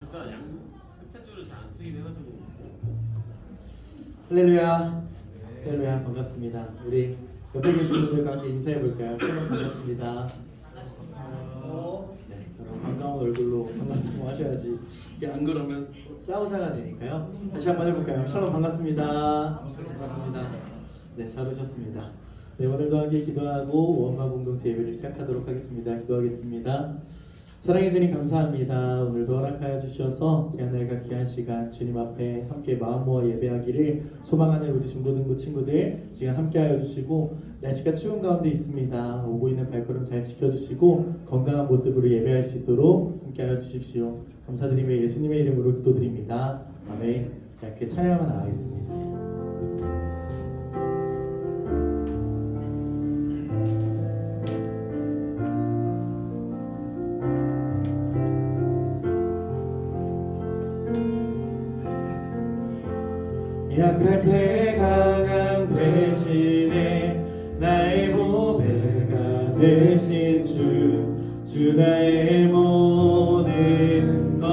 진짜 양 끝에 줄을 잘 안 쓰긴 해가지고. 할렐루야. 할렐루야. 반갑습니다. 우리 옆에 계신 분들과 함께 인사해 볼까요? 여러분 반갑습니다. 네, 여러분 반가운 얼굴로 반갑다고 하셔야지. 이게 안 그러면 싸우자가 되니까요. 다시 한번 해볼까요? 샬롬 반갑습니다. 반갑습니다. 네, 잘 오셨습니다. 네, 오늘도 함께 기도하고 원마 공동체 예배를 시작하도록 하겠습니다. 기도하겠습니다. 사랑해 주님 감사합니다. 오늘도 허락하여 주셔서 귀한 날과 귀한 시간 주님 앞에 함께 마음 모아 예배하기를 소망하는 우리 중고등부 친구들 시간 함께하여 주시고, 날씨가 추운 가운데 있습니다. 오고 있는 발걸음 잘 지켜주시고 건강한 모습으로 예배할 수 있도록 함께하여 주십시오. 감사드리며 예수님의 이름으로 기도드립니다. 아멘. 이렇게 찬양하며 나가겠습니다. 약할 때 강함 대신에 나의 보배가 되신 주 나의 모든 것,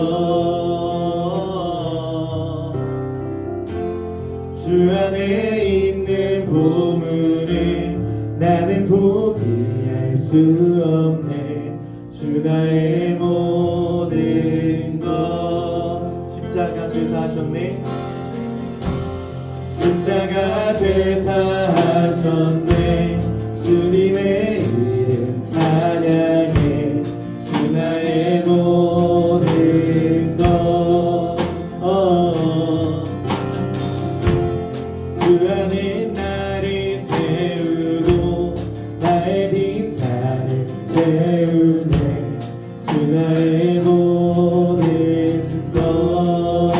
주 안에 있는 보물을 나는 포기할 수 없네. 주 나의 모든 것, 십자가 죄사하셨네. 십자가 죄사하셨네. 주님의 이름 찬양해. 주 나의 모든 것, 주 안에 나를 세우고 나의 빈자를 채우네. 주 나의 모든 것,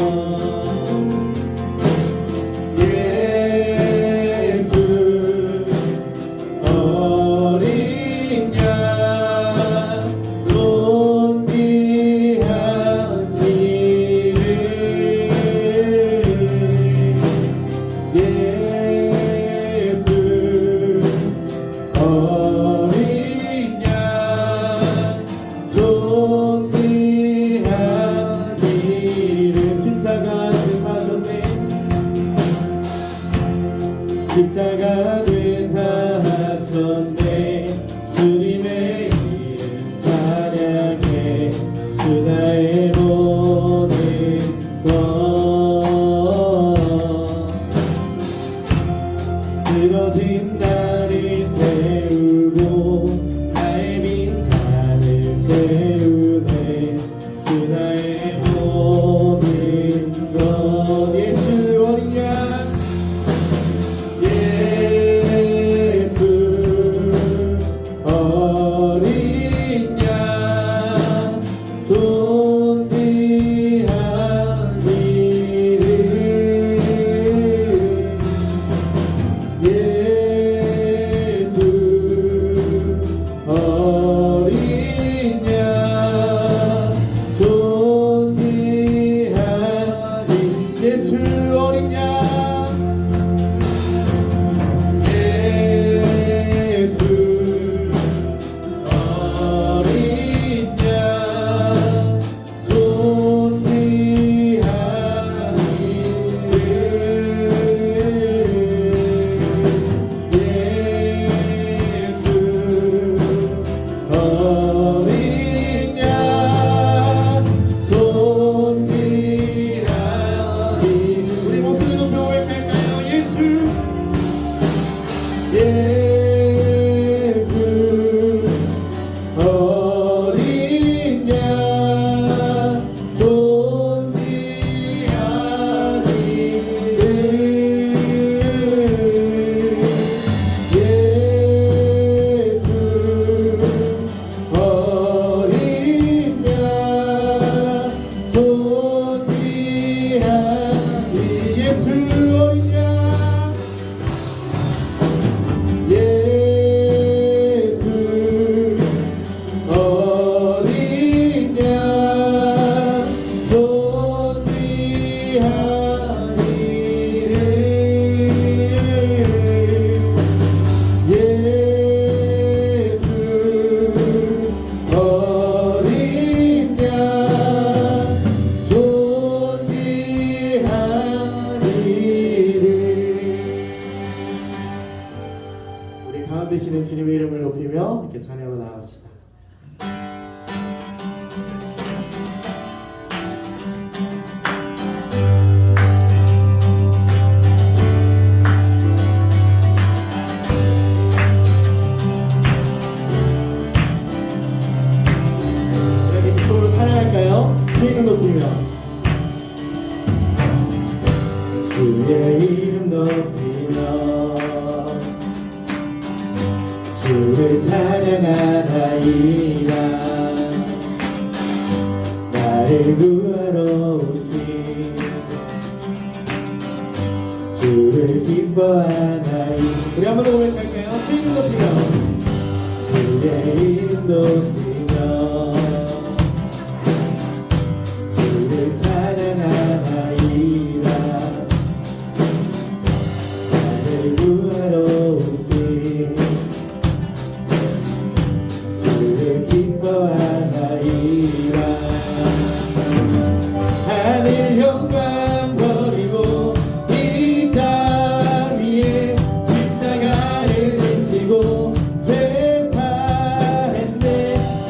예수 주의 이름 높이며 주를 찬양하나이다. 나를 구하러 오신 주를 기뻐하나이. 우리 한번 더 고백할까요? 주의 이름 높이며 주의 이름 높이며 주를 찬양하나이다. 나를 구하러 오신 주를 기뻐하나이다. 하늘 영광 버리고 이 땅 위에 십자가를 지시고 죄 사했네.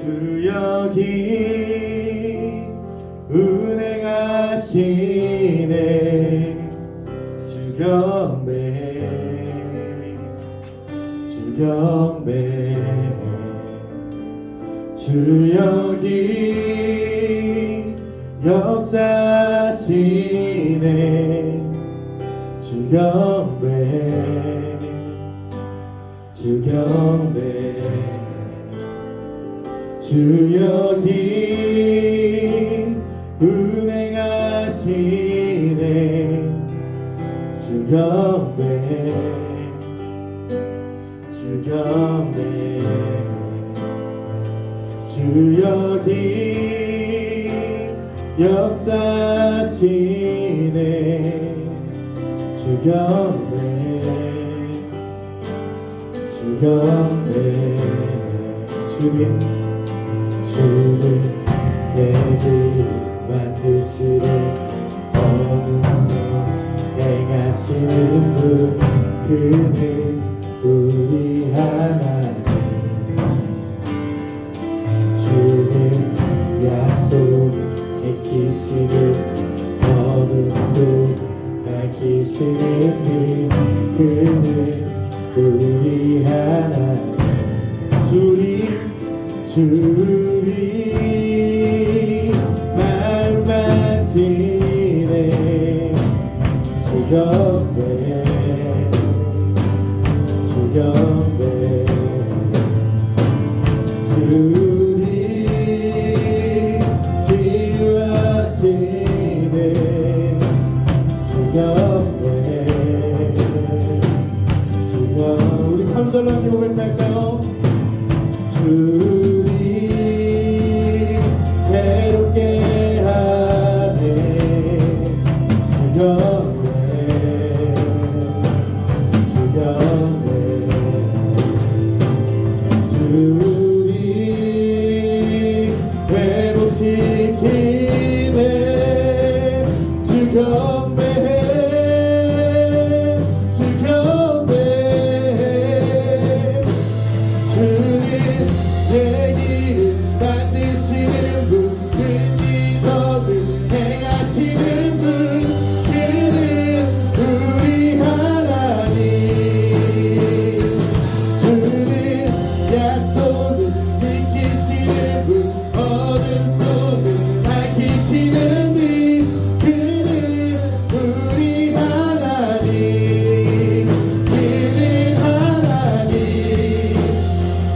주 여기 운행하시네 주 경배 주 경배 주 여기 역사하시네 주 경배 주 경배 주 여기 운행하시네 주 경배 주 경배 주 여기 역사하시네 주 경배 주 경배 주는 세계를 만드시네 어둠 속 행하시는 분 그는 우리 하나님 주는 약속 지키시는 어둠 속 밝히시는 분 그는 우리 하나님 주리 마음 만지네 주 경배 주 경배 주리 치유하시네 주 경배 주 경배 우리 3절로 함께 고백할까요? 주리 새롭게 하네 주 경배 주 경배 주리 회복시키네 주 경배해 주 경배해 주님 얘기를 만드시는 분 근기적을 행하시는 분 그는 우리 하나님 주는 약속을 지키시는 분 어둠 속을 밝히시는 분 그는 우리 하나님 그는 하나님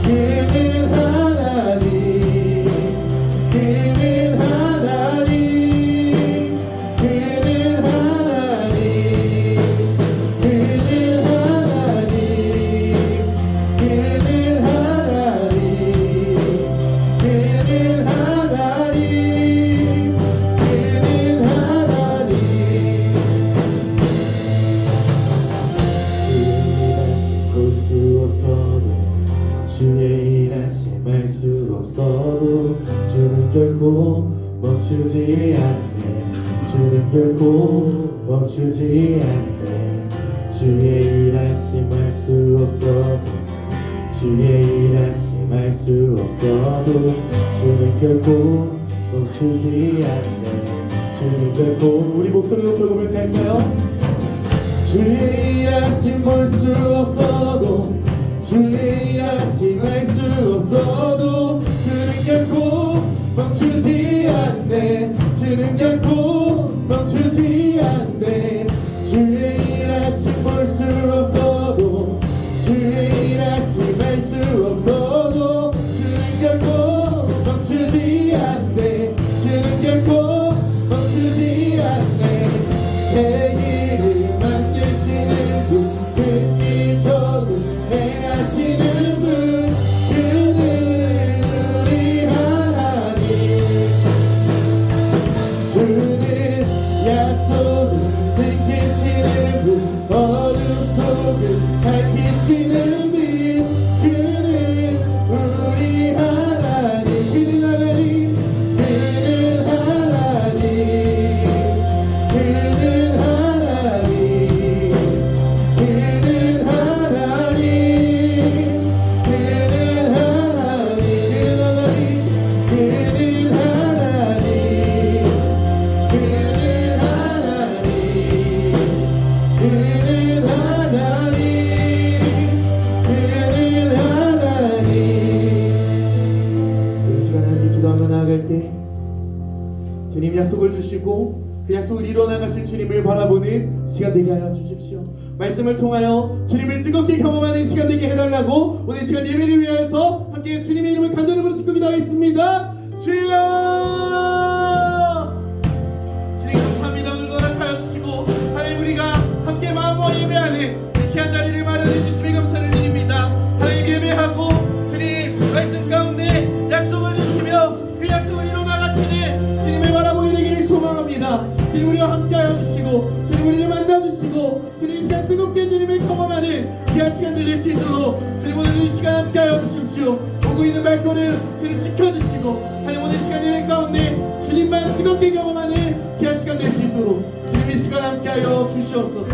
그는 하나님 그는 하나님 그는 하나님 그는 하나님 그는 하나님 그는 하나님 그는 하나님 주의 일하심 볼 수 없어도 주의 일하심 알 수 없어도 주는 결코 멈추지 않네 주는 결코 멈추지 않네 주의 일하심 알 수 없어도 주의 일하심 알 수 없어도 주는 결코 멈추지 않네 주는 결코 우리 목소리 높여 고백할까요? 주의 일하심 볼 수 없어도 주의 일하심 알 수 없어도 주는 결코 멈추지 않네 주는 결코 멈추지 않네 주의 일하심 볼 수 없어도 주의 일하심 알 수 없어도 주는 결코 멈추지 않네 주는 결코 멈추지 않네 제 길을 만드시는 분 근기적을 행하시는 분 그는 나아갈 때 주님 약속을 주시고 그 약속을 이뤄나가실 주님을 바라보는 시간 되게 하여 주십시오. 말씀을 통하여 주님을 뜨겁게 경험하는 시간 되게 해달라고 오늘 시간 예배를 위하여서 함께 주님의 이름을 간절히 부르시고 기도하겠습니다. 주여! 주님 감사합니다. 오늘 허락하여 주시고 하나님 우리가 함께 마음과 예배하는 귀한 자리를 마련해 주심에 감사를 드립니다. 하나님 예배하고 주님 말씀 가운데 약속을 주시며 그 약속을 이뤄나가시는 주님을 바라보게 되기를 소망합니다. 주님 우리와 함께하여 주시고 주님 우리를 만나주시고 주님 이 시간 뜨겁게 주님을 경험하는 귀한 시간들 낼 수 있도록 주님 오늘 이 시간 함께하여 주십시오. 오고 있는 발걸음 주님 지켜주시고 하나님 오늘 이 시간 예배 가운데 주님만 뜨겁게 경험하는 귀한 시간 낼 수 있도록 주님 이 시간 함께하여 주시옵소서.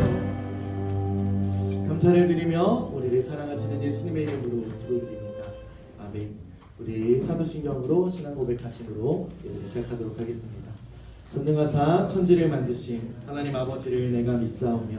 감사를 드리며 우리를 사랑하시는 예수님의 이름으로 기도드립니다. 아멘. 우리 사도신경으로 신앙 고백하심으로 예배를 시작하도록 하겠습니다. 전능하사 천지를 만드신 하나님 아버지를 내가 믿사오며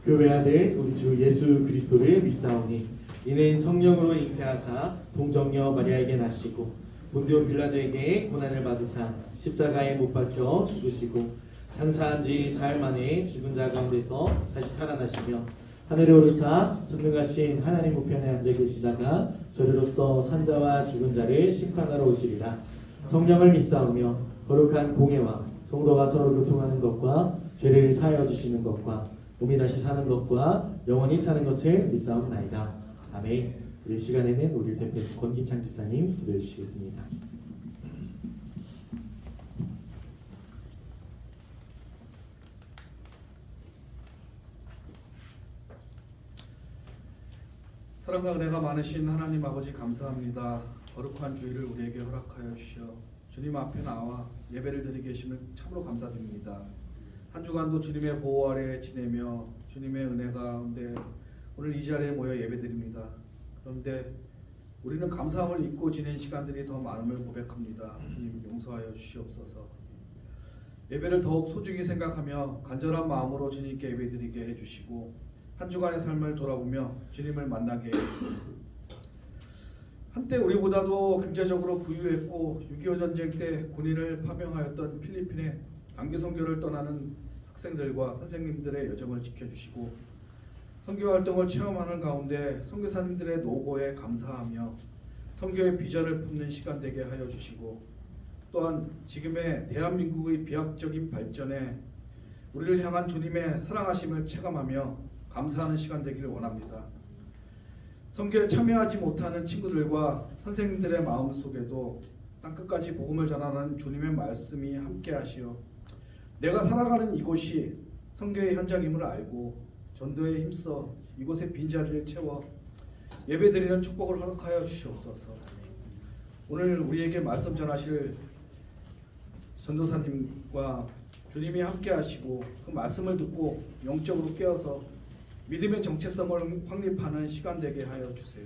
그 외아들 우리 주 예수 그리스도를 믿사오니 이는 성령으로 잉태하사 동정녀 마리아에게 나시고 본디오 빌라도에게 고난을 받으사 십자가에 못 박혀 죽으시고 장사한 지 사흘 만에 죽은 자 가운데서 다시 살아나시며 하늘에 오르사 전능하신 하나님 우편에 앉아 계시다가 저리로서 산자와 죽은 자를 심판하러 오시리라. 성령을 믿사오며 거룩한 공예와 성도가 서로 교통하는 것과 죄를 사하여 주시는 것과 몸이 다시 사는 것과 영원히 사는 것을 믿사옵나이다. 아멘. 우리 시간에는 우리를 대표해서 권기창 집사님 기도해 주시겠습니다. 사랑과 은혜가 많으신 하나님 아버지 감사합니다. 거룩한 주일을 우리에게 허락하여 주시어 주님 앞에 나와 예배를 드리게 계심을 참으로 감사드립니다. 한 주간도 주님의 보호 아래 지내며 주님의 은혜 가운데 오늘 이 자리에 모여 예배드립니다. 그런데 우리는 감사함을 잊고 지낸 시간들이 더 많음을 고백합니다. 주님 용서하여 주시옵소서. 예배를 더욱 소중히 생각하며 간절한 마음으로 주님께 예배드리게 해주시고 한 주간의 삶을 돌아보며 주님을 만나게 해주시고 한때 우리보다도 경제적으로 부유했고 6.25 전쟁 때 군인을 파병하였던 필리핀에 단기 선교를 떠나는 학생들과 선생님들의 여정을 지켜주시고 선교 활동을 체험하는 가운데 선교사님들의 노고에 감사하며 선교의 비전을 품는 시간 되게 하여 주시고 또한 지금의 대한민국의 비약적인 발전에 우리를 향한 주님의 사랑하심을 체감하며 감사하는 시간 되기를 원합니다. 선교에 참여하지 못하는 친구들과 선생님들의 마음속에도 땅끝까지 복음을 전하는 주님의 말씀이 함께하시어 내가 살아가는 이곳이 선교의 현장임을 알고 전도에 힘써 이곳의 빈자리를 채워 예배드리는 축복을 허락하여 주시옵소서. 오늘 우리에게 말씀 전하실 전도사님과 주님이 함께하시고 그 말씀을 듣고 영적으로 깨어서 믿음의 정체성을 확립하는 시간 되게 하여 주세요.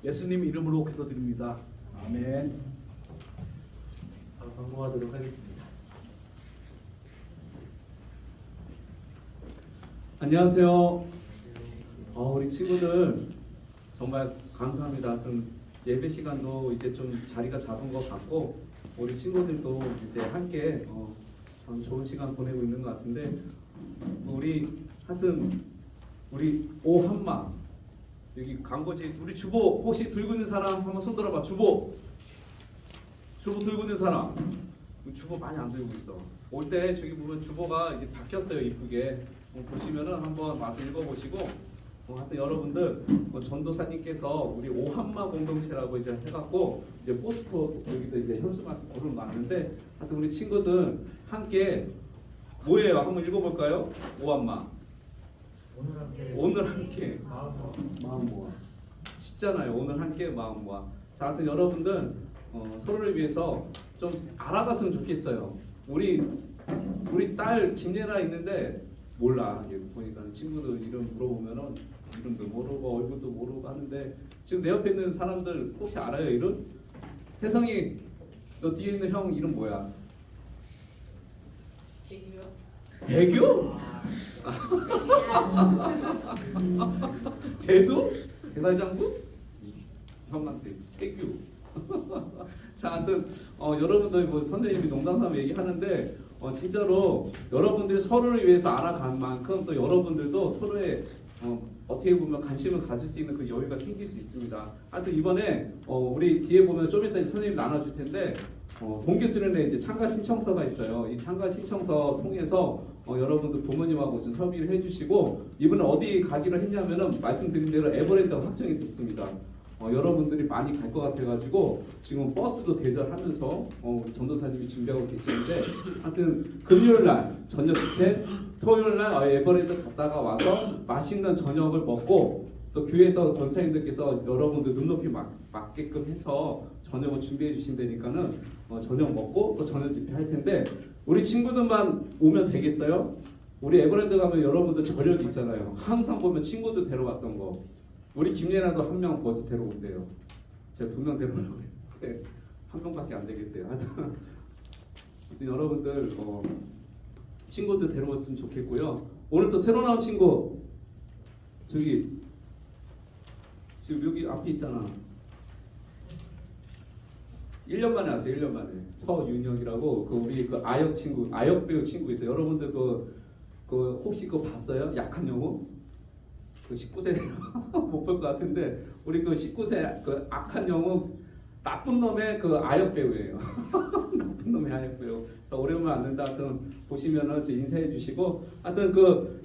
예수님 이름으로 기도드립니다. 아멘. 방문하도록 하겠습니다. 안녕하세요. 우리 친구들 정말 감사합니다. 하여튼 예배 시간도 이제 좀 자리가 잡은 것 같고 우리 친구들도 이제 함께 참 좋은 시간 보내고 있는 것 같은데 우리 하여튼 우리 오한마 여기 광고지 우리 주보 혹시 들고 있는 사람 한번 손 들어봐. 주보 들고 있는 사람. 주보 많이 안 들고 있어. 올 때 저기 보면 주보가 이제 바뀌었어요. 이쁘게 보시면은 한번 와서 읽어보시고 하여튼 여러분들 전도사님께서 우리 오한마 공동체라고 이제 해갖고 이제 포스터 여기도 이제 현수막 걸어놨는데 하여튼 우리 친구들 함께 뭐예요? 한번 읽어볼까요? 오한마 오늘 함께 마음 모아 쉽잖아요. 오늘 함께 마음 모아. 자, 하여튼 여러분들 서로를 위해서 좀 알아갔으면 좋겠어요. 우리 딸 김예나 있는데 몰라. 보니까 친구들 이름 물어보면은 이름도 모르고 얼굴도 모르고 하는데 지금 내 옆에 있는 사람들 혹시 알아요? 이름? 혜성이 너 뒤에 있는 형 이름 뭐야? 배규? 대두? 대발장구? 형한테 태규. 자, 자, 하여튼 여러분들 뭐 선생님이 농담삼아 얘기하는데 진짜로 여러분들이 서로를 위해서 알아간 만큼 또 여러분들도 서로의 어떻게 보면 관심을 가질 수 있는 그 여유가 생길 수 있습니다. 하여튼 이번에 우리 뒤에 보면 좀 이따 선생님이 나눠줄 텐데 동계 수련회 이제 참가 신청서가 있어요. 이 참가 신청서 통해서 여러분들 부모님하고 좀 협의를 해주시고 이번에 어디 가기로 했냐면은 말씀드린 대로 에버랜드가 확정이 됐습니다. 여러분들이 많이 갈 것 같아가지고 지금 버스도 대절하면서 전도사님이 준비하고 계시는데 하여튼 금요일날 저녁 집회, 토요일날 에버랜드 갔다가 와서 맛있는 저녁을 먹고 또 교회에서 권사님들께서 여러분들 눈높이 맞게끔 해서 저녁을 준비해 주신다니까는 저녁 먹고 또 저녁 집회 할 텐데 우리 친구들만 오면 되겠어요? 우리 에버랜드 가면 여러분들 저녁 있잖아요. 항상 보면 친구들 데려왔던 거. 우리 김예나도 한 명 벌써 데려온대요. 제가 2명 데려오려고 했는데 한 명밖에 안 되겠대요. 하여튼 여러분들 친구들 데려왔으면 좋겠고요. 오늘 또 새로 나온 친구 저기 지금 여기 앞에 있잖아. 1년 만에 왔어요. 1년 만에 서윤영이라고 우리 아역 친구, 아역 배우 친구 있어요. 여러분들 그 혹시 그거 봤어요? 약한 영웅? 그 19세 못 볼 것 같은데 우리 그 19세 그 악한 영웅 나쁜 놈의 그 아역 배우예요. 나쁜 놈의 아역 배우. 오래오면 안 된다. 하여튼 보시면은 인사해 주시고 하여튼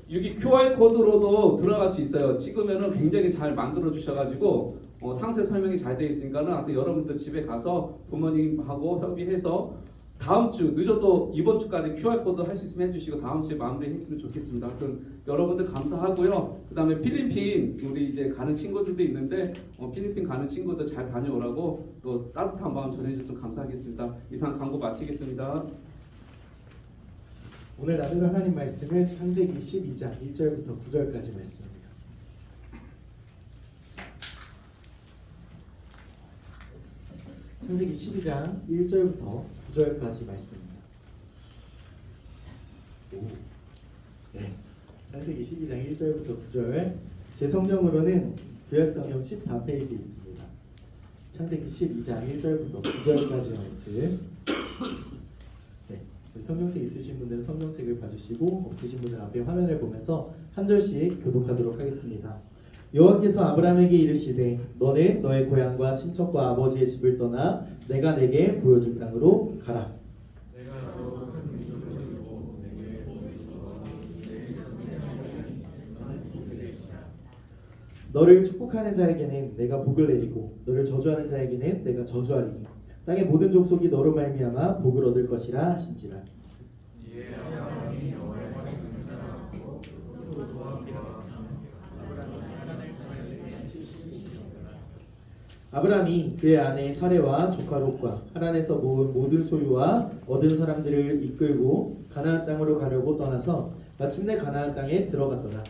여기 QR 코드로도 들어갈 수 있어요. 찍으면은 굉장히 잘 만들어 주셔가지고 상세 설명이 잘 되어 있으니까는 하여튼 여러분들 집에 가서 부모님하고 협의해서 다음 주 늦어도 이번 주까지 QR 코드 할 수 있으면 해주시고 다음 주에 마무리했으면 좋겠습니다. 하여튼 여러분들 감사하고요. 그다음에 필리핀 우리 이제 가는 친구들도 있는데 필리핀 가는 친구들 잘 다녀오라고 또 따뜻한 마음 전해주셔서 감사하겠습니다. 이상 광고 마치겠습니다. 오늘 나눌 하나님 말씀은 창세기 12장 1절부터 9절까지 말씀입니다. 창세기 12장 1절부터 9절까지 말씀입니다. 네, 창세기 12장 1절부터 9절 제 성경으로는 구약성경 14페이지에 있습니다. 창세기 12장 1절부터 9절까지 말씀. 네, 성경책 있으신 분들은 성경책을 봐주시고 없으신 분들은 앞에 화면을 보면서 한 절씩 교독하도록 하겠습니다. 여호와께서 아브라함에게 이르시되 너는 너의 고향과 친척과 아버지의 집을 떠나 내가 내게 보여줄 땅으로 가라. 너를 축복하는 자에게는 내가 복을 내리고 너를 저주하는 자에게는 내가 저주하리니 땅의 모든 족속이 너로 말미암아 복을 얻을 것이라 하신지라. 아브라함이 그의 아내 사레와 조카 롯과 하란에서 모은 모든 소유와 얻은 사람들을 이끌고 가나안 땅으로 가려고 떠나서 마침내 가나안 땅에 들어갔더라.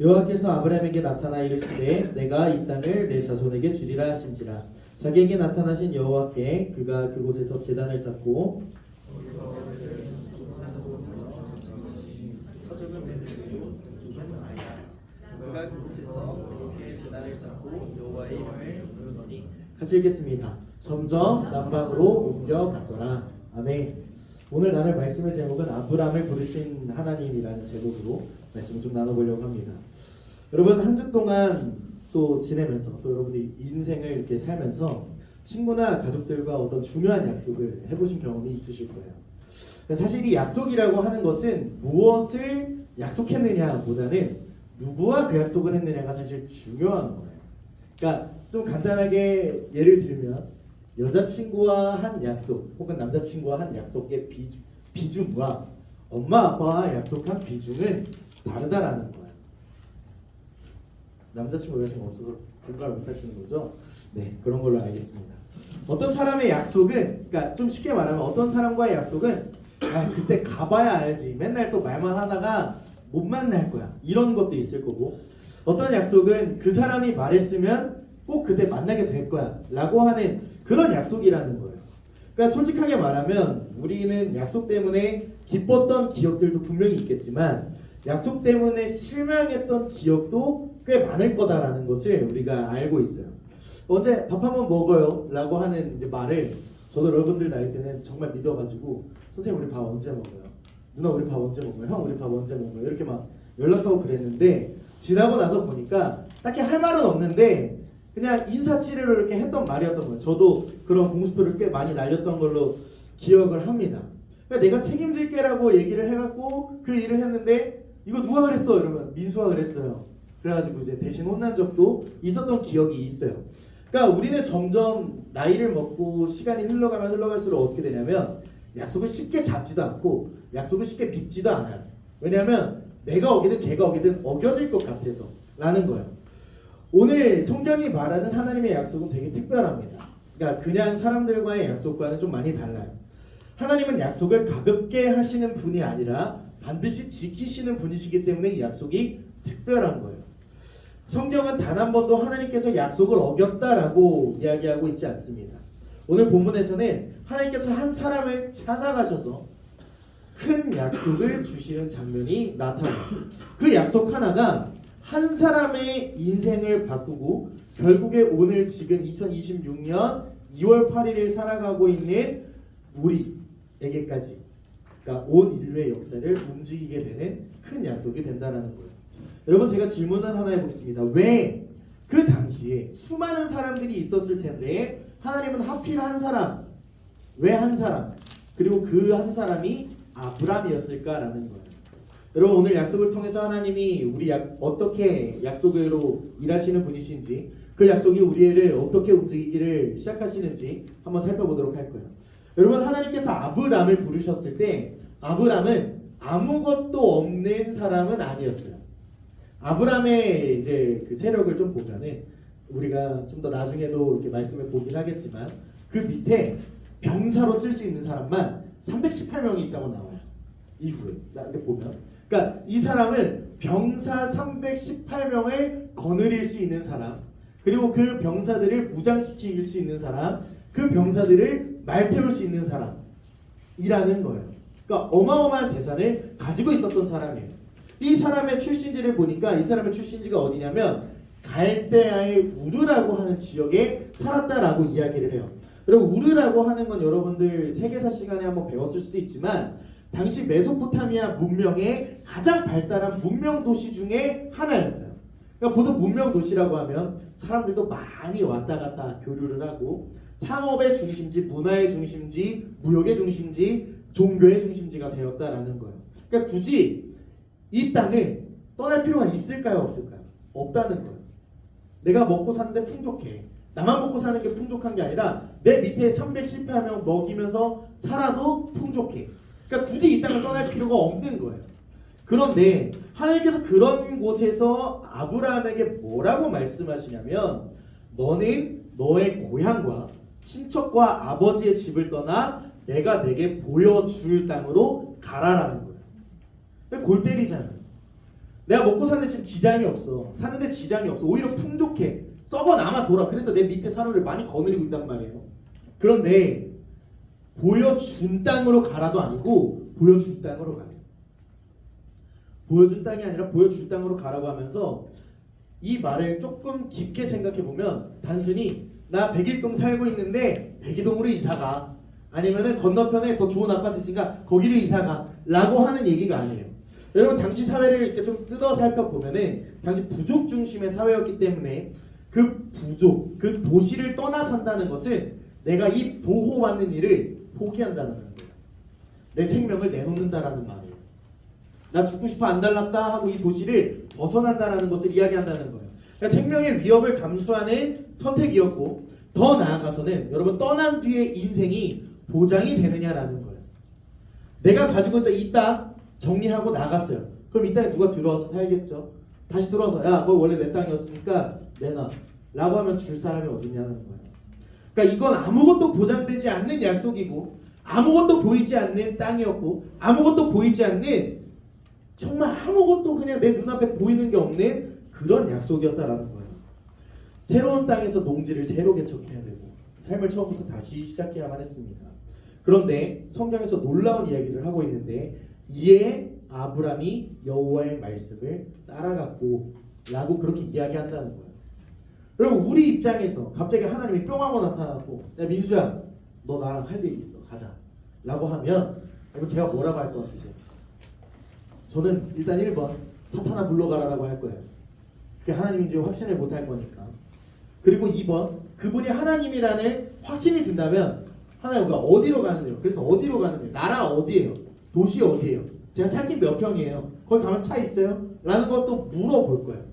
여호와께서 아브라함에게 나타나 이르시되 내가 이 땅을 내 자손에게 주리라 하신지라. 자기에게 나타나신 여호와께 그가 그곳에서 제단을 쌓고 그가 그곳에서 그렇게 제단을 쌓고 여호와의 이름을 부르더니 같이 읽겠습니다. 점점 남방으로 옮겨갔더라. 아멘. 오늘 나눌 말씀의 제목은 아브라함을 부르신 하나님이라는 제목으로 말씀을 좀 나눠보려고 합니다. 여러분 한 주 동안 또 지내면서 또 여러분들이 인생을 이렇게 살면서 친구나 가족들과 어떤 중요한 약속을 해보신 경험이 있으실 거예요. 사실 이 약속이라고 하는 것은 무엇을 약속했느냐보다는 누구와 그 약속을 했느냐가 사실 중요한 거예요. 그러니까 좀 간단하게 예를 들면 여자친구와 한 약속 혹은 남자친구와 한 약속의 비중과 엄마 아빠와 약속한 비중은 다르다라는 거예요. 남자친구 여자친구 없어서 공감을 못하시는 거죠? 네, 그런 걸로 알겠습니다. 어떤 사람의 약속은, 그러니까 좀 쉽게 말하면 어떤 사람과의 약속은 그때 가봐야 알지, 맨날 또 말만 하다가 못 만날 거야, 이런 것도 있을 거고, 어떤 약속은 그 사람이 말했으면 꼭 그때 만나게 될 거야 라고 하는 그런 약속이라는 거예요. 그러니까 솔직하게 말하면 우리는 약속 때문에 기뻤던 기억들도 분명히 있겠지만 약속 때문에 실망했던 기억도 꽤 많을 거다라는 것을 우리가 알고 있어요. 언제 밥 한번 먹어요 라고 하는 이제 말을 저도 여러분들 나이 때는 정말 믿어가지고 선생님 우리 밥 언제 먹어요? 누나 우리 밥 언제 먹어요? 형 우리 밥 언제 먹어요? 이렇게 막 연락하고 그랬는데 지나고 나서 보니까 딱히 할 말은 없는데 그냥 인사치레로 이렇게 했던 말이었던 거예요. 저도 그런 공수표를 꽤 많이 날렸던 걸로 기억을 합니다. 그러니까 내가 책임질게라고 얘기를 해갖고 그 일을 했는데 이거 누가 그랬어? 이러면 민수가 그랬어요. 그래가지고 이제 대신 혼난 적도 있었던 기억이 있어요. 그러니까 우리는 점점 나이를 먹고 시간이 흘러가면 흘러갈수록 어떻게 되냐면 약속을 쉽게 잡지도 않고 약속을 쉽게 믿지도 않아요. 왜냐하면 내가 어기든 걔가 어기든 어겨질 것 같아서 라는 거예요. 오늘 성경이 말하는 하나님의 약속은 되게 특별합니다. 그러니까 그냥 사람들과의 약속과는 좀 많이 달라요. 하나님은 약속을 가볍게 하시는 분이 아니라 반드시 지키시는 분이시기 때문에 이 약속이 특별한 거예요. 성경은 단 한 번도 하나님께서 약속을 어겼다라고 이야기하고 있지 않습니다. 오늘 본문에서는 하나님께서 한 사람을 찾아가셔서 큰 약속을 주시는 장면이 나타나요. 그 약속 하나가 한 사람의 인생을 바꾸고 결국에 오늘 지금 2026년 2월 8일을 살아가고 있는 우리에게까지 그러니까 온 인류의 역사를 움직이게 되는 큰 약속이 된다는 거예요. 여러분 제가 질문을 하나 해보겠습니다. 왜 그 당시에 수많은 사람들이 있었을 텐데 하나님은 하필 한 사람, 왜 한 사람, 그리고 그 한 사람이 아브람이었을까라는 거예요. 여러분 오늘 약속을 통해서 하나님이 우리 어떻게 약속으로 일하시는 분이신지 그 약속이 우리를 어떻게 움직이기를 시작하시는지 한번 살펴보도록 할 거예요. 여러분 하나님께서 아브람을 부르셨을 때 아브람은 아무것도 없는 사람은 아니었어요. 아브람의 이제 그 세력을 좀 보면은 우리가 좀 더 나중에도 이렇게 말씀을 보긴 하겠지만 그 밑에 병사로 쓸 수 있는 사람만 318명이 있다고 나와요. 이후에 이렇게 보면 그러니까 이 사람은 병사 318명을 거느릴 수 있는 사람 그리고 그 병사들을 무장시킬 수 있는 사람 그 병사들을 말태울 수 있는 사람이라는 거예요. 그러니까 어마어마한 재산을 가지고 있었던 사람이에요. 이 사람의 출신지를 보니까 이 사람의 출신지가 어디냐면 갈대아의 우르라고 하는 지역에 살았다라고 이야기를 해요. 여러분 우르라고 하는 건 여러분들 세계사 시간에 한번 배웠을 수도 있지만 당시 메소포타미아 문명의 가장 발달한 문명 도시 중에 하나였어요. 그러니까 보통 문명 도시라고 하면 사람들도 많이 왔다 갔다 교류를 하고 상업의 중심지, 문화의 중심지, 무역의 중심지, 종교의 중심지가 되었다라는 거예요. 그러니까 굳이 이 땅을 떠날 필요가 있을까요? 없을까요? 없다는 거예요. 내가 먹고 사는데 풍족해. 나만 먹고 사는 게 풍족한 게 아니라 내 밑에 318명 먹이면서 살아도 풍족해. 그러니까 굳이 이 땅을 떠날 필요가 없는 거예요. 그런데 하나님께서 그런 곳에서 아브라함에게 뭐라고 말씀하시냐면 너는 너의 고향과 친척과 아버지의 집을 떠나 내가 내게 보여줄 땅으로 가라라는 거예요. 골 때리잖아. 내가 먹고 사는데 지금 지장이 없어. 사는데 지장이 없어. 오히려 풍족해. 썩어 남아 돌아. 그래서 내 밑에 사람을 많이 거느리고 있단 말이에요. 그런데 보여준 땅으로 가라도 아니고 보여줄 땅으로 가요. 보여준 땅이 아니라 보여줄 땅으로 가라고 하면서 이 말을 조금 깊게 생각해 보면 단순히 나 백일동 살고 있는데 백이동으로 이사가 아니면은 건너편에 더 좋은 아파트 있으니까 거기로 이사가 라고 하는 얘기가 아니에요. 여러분 당시 사회를 이렇게 좀 뜯어 살펴보면은 당시 부족 중심의 사회였기 때문에 그 부족, 그 도시를 떠나 산다는 것은 내가 이 보호받는 일을 포기한다는 거예요. 내 생명을 내놓는다라는 말이에요. 나 죽고 싶어 안 달랐다 하고 이 도시를 벗어난다라는 것을 이야기한다는 거예요. 그러니까 생명의 위협을 감수하는 선택이었고 더 나아가서는 여러분 떠난 뒤에 인생이 보장이 되느냐라는 거예요. 내가 가지고 있던 이 땅 정리하고 나갔어요. 그럼 이 땅에 누가 들어와서 살겠죠? 다시 들어와서 야 거기 원래 내 땅이었으니까 내놔 라고 하면 줄 사람이 어디냐는 거예요. 그러니까 이건 아무것도 보장되지 않는 약속이고 아무것도 보이지 않는 땅이었고 아무것도 보이지 않는 정말 아무것도 그냥 내 눈앞에 보이는 게 없는 그런 약속이었다라는 거예요. 새로운 땅에서 농지를 새로 개척해야 되고 삶을 처음부터 다시 시작해야만 했습니다. 그런데 성경에서 놀라운 이야기를 하고 있는데 이에 아브람이 여호와의 말씀을 따라갔고 라고 그렇게 이야기한다는 거예요. 여러분 우리 입장에서 갑자기 하나님이 뿅 하고 나타나고 야 민수야 너 나랑 할 일 있어 가자 라고 하면 여러분 제가 뭐라고 할 것 같으세요? 저는 일단 1번 사탄아 물러가라라고 할 거예요. 그게 하나님인지 확신을 못 할 거니까. 그리고 2번 그분이 하나님이라는 확신이 든다면 하나님 우리가 어디로 가는데요? 그래서 어디로 가는데요? 나라 어디예요? 도시 어디예요? 제가 살집 몇 평이에요? 거기 가면 차 있어요? 라는 것도 물어볼 거예요.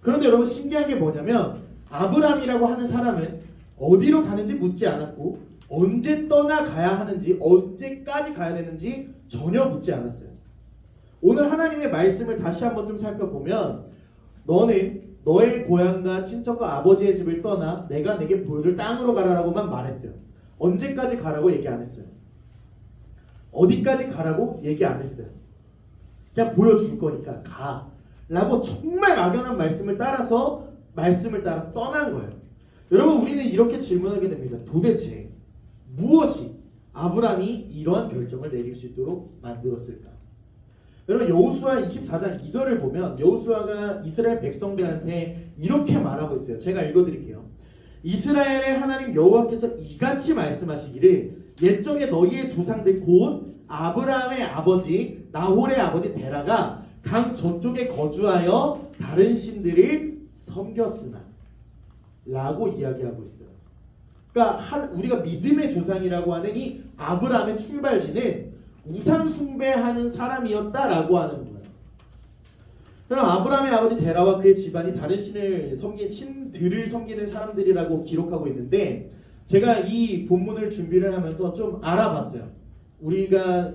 그런데 여러분 신기한 게 뭐냐면 아브람이라고 하는 사람은 어디로 가는지 묻지 않았고 언제 떠나가야 하는지 언제까지 가야 되는지 전혀 묻지 않았어요. 오늘 하나님의 말씀을 다시 한번 좀 살펴보면 너는 너의 고향과 친척과 아버지의 집을 떠나 내가 내게 보여줄 땅으로 가라라고만 말했어요. 언제까지 가라고 얘기 안 했어요. 어디까지 가라고 얘기 안 했어요. 그냥 보여줄 거니까 가 라고 정말 막연한 말씀을 따라 떠난 거예요. 여러분 우리는 이렇게 질문하게 됩니다. 도대체 무엇이 아브람이 이러한 결정을 내릴 수 있도록 만들었을까? 여러분 여호수아 24장 2절을 보면 여호수아가 이스라엘 백성들한테 이렇게 말하고 있어요. 제가 읽어드릴게요. 이스라엘의 하나님 여호와께서 이같이 말씀하시기를 옛적에 너희의 조상들 곧 아브라함의 아버지 나홀의 아버지 데라가 강 저쪽에 거주하여 다른 신들을 섬겼으나 라고 이야기하고 있어요. 그러니까 우리가 믿음의 조상이라고 하는 이 아브라함의 출발지는 우상 숭배하는 사람이었다라고 하는 거예요. 그럼 아브라함의 아버지 데라와 그의 집안이 다른 신들을 섬기는 사람들이라고 기록하고 있는데 제가 이 본문을 준비를 하면서 좀 알아봤어요. 우리가